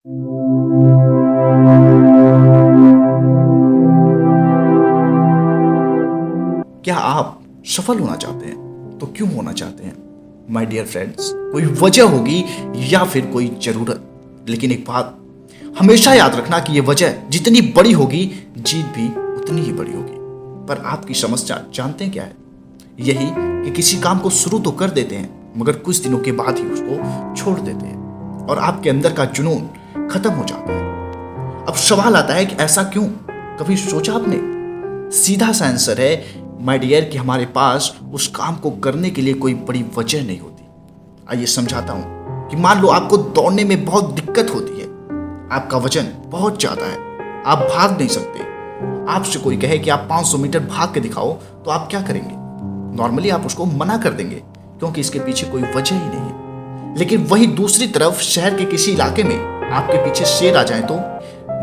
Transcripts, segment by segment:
क्या आप सफल होना चाहते हैं? तो क्यों होना चाहते हैं? माय डियर फ्रेंड्स, कोई वजह होगी या फिर कोई जरूरत। लेकिन एक बात हमेशा याद रखना कि यह वजह जितनी बड़ी होगी, जीत भी उतनी ही बड़ी होगी। पर आपकी समस्या जानते हैं क्या है? यही कि किसी काम को शुरू तो कर देते हैं, मगर कुछ दिनों के बाद ही उसको छोड़ देते हैं और आपके अंदर का जुनून खत्म हो जाता है। अब सवाल आता है कि ऐसा क्यों? कभी सोचा आपने? सीधा सा आंसर है माय डियर कि हमारे पास उस काम को करने के लिए कोई बड़ी वजह नहीं होती। आइए समझाता हूं कि मान लो आपको दौड़ने में बहुत दिक्कत होती है, आपका वजन बहुत ज्यादा है, आप भाग नहीं सकते। आपसे कोई कहे कि आप 500 मीटर भाग के दिखाओ, तो आप क्या करेंगे? नॉर्मली आप उसको मना कर देंगे, क्योंकि इसके पीछे कोई वजह ही नहीं है। लेकिन वही दूसरी तरफ शहर के किसी इलाके में आपके पीछे शेर आ जाए तो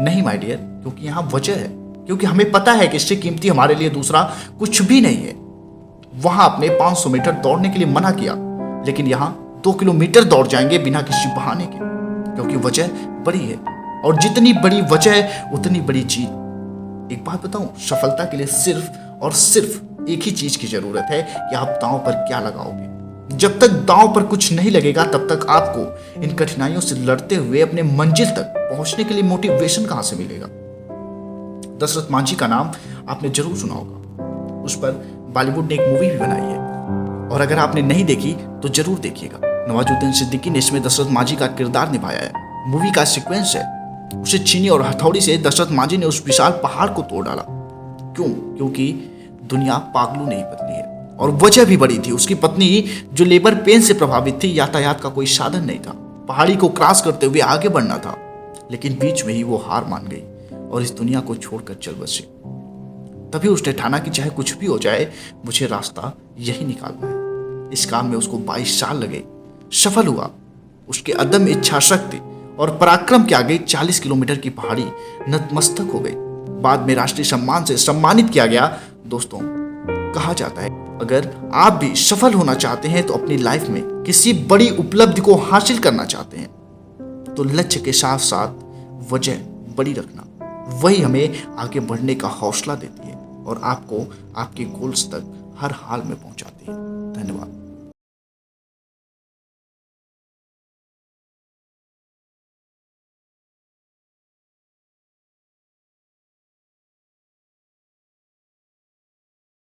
नहीं माय डियर, क्योंकि यहाँ वजह है, क्योंकि हमें पता है कि इससे कीमती हमारे लिए दूसरा कुछ भी नहीं है। वहां आपने 500 मीटर दौड़ने के लिए मना किया, लेकिन यहां 2 किलोमीटर दौड़ जाएंगे बिना किसी बहाने के, क्योंकि वजह बड़ी है और जितनी बड़ी वजह उतनी बड़ी जीत। एक बात बताऊं, सफलता के लिए सिर्फ और सिर्फ एक ही चीज की जरूरत है कि आप दांव पर क्या लगाओगे। जब तक दांव पर कुछ नहीं लगेगा, तब तक आपको इन कठिनाइयों से लड़ते हुए अपने मंजिल तक पहुंचने के लिए मोटिवेशन कहां से मिलेगा? दशरथ मांझी का नाम आपने जरूर सुना होगा। उस पर बॉलीवुड ने एक मूवी भी बनाई है, और अगर आपने नहीं देखी तो जरूर देखिएगा। नवाजुद्दीन सिद्दीकी ने इसमें दशरथ मांझी का किरदार निभाया है। मूवी का सीक्वेंस है, उसे छीनी और हथौड़ी से दशरथ मांझी ने उस विशाल पहाड़ को तोड़ डाला। क्यों? क्योंकि दुनिया पागलों नहीं बदली है, और वजह भी बड़ी थी। उसकी पत्नी जो लेबर पेन से प्रभावित थी, यातायात का कोई साधन नहीं था, पहाड़ी को क्रॉस करते हुए आगे बढ़ना था, लेकिन बीच में ही वो हार मान गई और इस दुनिया को छोड़कर चल बसी। तभी उसने ठाना कि चाहे कुछ भी हो जाए, मुझे रास्ता यही निकालना है। इस काम में उसको 22 साल लगे, सफल हुआ। उसके अदम्य इच्छा शक्ति और पराक्रम के आगे 40 किलोमीटर की पहाड़ी नतमस्तक हो गई। बाद में राष्ट्रीय सम्मान से सम्मानित किया गया। दोस्तों, कहा जाता है अगर आप भी सफल होना चाहते हैं, तो अपनी लाइफ में किसी बड़ी उपलब्धि को हासिल करना चाहते हैं, तो लक्ष्य के साथ साथ वजह बड़ी रखना, वही हमें आगे बढ़ने का हौसला देती है और आपको आपके गोल्स तक हर हाल में पहुंचाती है। धन्यवाद।